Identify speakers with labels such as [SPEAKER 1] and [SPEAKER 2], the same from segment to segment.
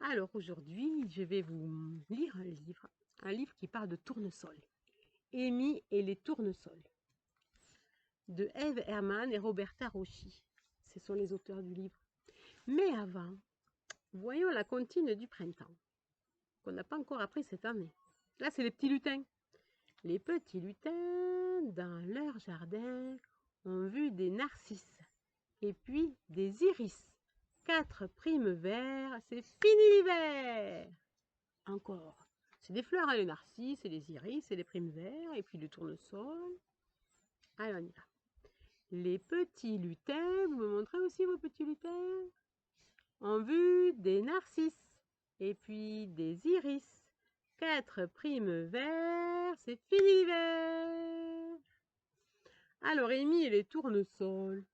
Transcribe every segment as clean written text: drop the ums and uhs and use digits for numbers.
[SPEAKER 1] Alors aujourd'hui, je vais vous lire un livre qui parle de tournesol. Amy et les tournesols, de Eve Herman et Roberta Roschi. Ce sont les auteurs du livre. Mais avant, voyons la comptine du printemps, qu'on n'a pas encore appris cette année. Là, c'est les petits lutins. Les petits lutins, dans leur jardin, ont vu des narcisses et puis des iris. 4 primes verts, c'est fini l'hiver. Encore. C'est des fleurs, hein, les narcisses, et les iris, et les primes verts, et puis le tournesol. Allez, on y va. Les petits lutins, vous me montrez aussi vos petits lutins, ont vu des narcisses, et puis des iris. 4 primes verts, c'est fini l'hiver. Alors, Amy et les tournesols.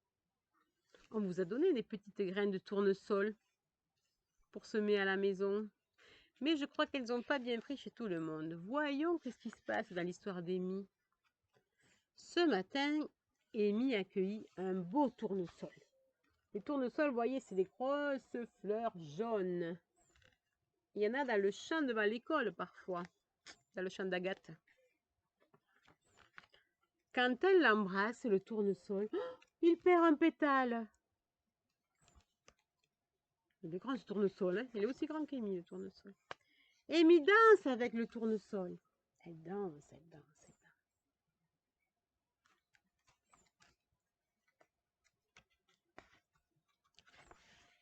[SPEAKER 1] On vous a donné des petites graines de tournesol pour semer à la maison. Mais je crois qu'elles n'ont pas bien pris chez tout le monde. Voyons qu'est-ce qui se passe dans l'histoire d'Amy. Ce matin, Amy accueillit un beau tournesol. Les tournesols, vous voyez, c'est des grosses fleurs jaunes. Il y en a dans le champ devant l'école parfois, dans le champ d'Agathe. Quand elle l'embrasse, le tournesol, il perd un pétale. Il est grand ce tournesol, hein, il est aussi grand qu'Amy, le tournesol. Amy danse avec le tournesol. Elle danse, elle danse, elle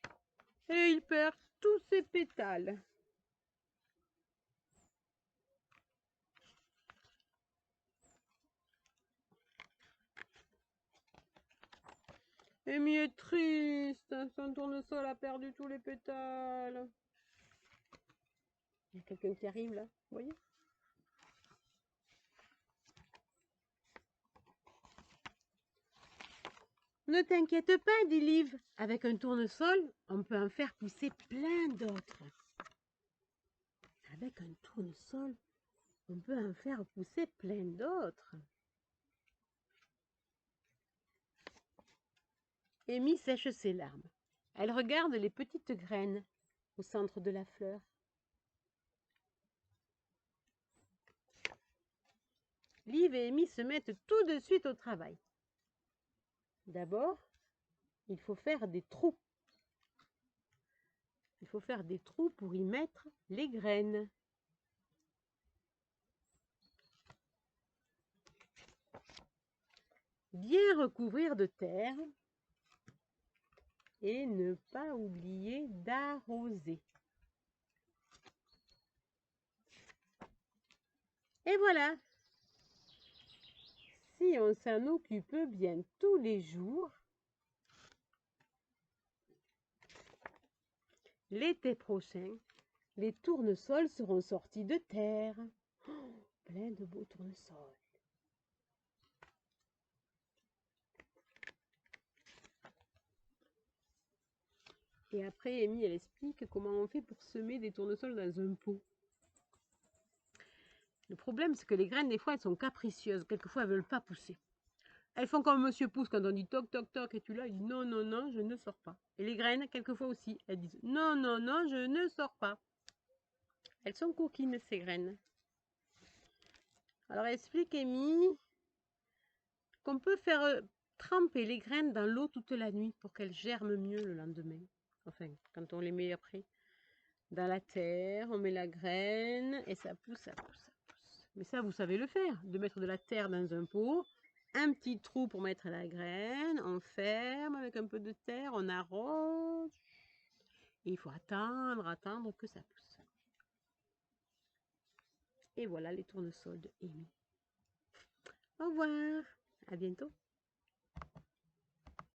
[SPEAKER 1] danse. Et il perd tous ses pétales. Amy est triste, son tournesol a perdu tous les pétales. Il y a quelqu'un qui arrive là, vous voyez? Ne t'inquiète pas, dit Liv. Avec un tournesol, on peut en faire pousser plein d'autres. Avec un tournesol, on peut en faire pousser plein d'autres. Amy sèche ses larmes. Elle regarde les petites graines au centre de la fleur. Liv et Amy se mettent tout de suite au travail. D'abord, il faut faire des trous. Il faut faire des trous pour y mettre les graines. Bien recouvrir de terre et ne pas oublier d'arroser. Et voilà! Si on s'en occupe bien tous les jours, l'été prochain, les tournesols seront sortis de terre. Oh, plein de beaux tournesols. Et après, Amy, elle explique comment on fait pour semer des tournesols dans un pot. Le problème, c'est que les graines, des fois, elles sont capricieuses. Quelquefois, elles ne veulent pas pousser. Elles font comme Monsieur Pouce quand on dit toc, toc, toc, et tu là, il dit non, non, non, je ne sors pas. Et les graines, quelquefois aussi, elles disent non, non, non, je ne sors pas. Elles sont coquines, ces graines. Alors, explique Amy qu'on peut faire tremper les graines dans l'eau toute la nuit pour qu'elles germent mieux le lendemain. Enfin, quand on les met après dans la terre, on met la graine et ça pousse, ça pousse, ça pousse. Mais ça, vous savez le faire, de mettre de la terre dans un pot, un petit trou pour mettre la graine, on ferme avec un peu de terre, on arrose et il faut attendre, attendre que ça pousse. Et voilà les tournesols de Amy. Au revoir, à bientôt.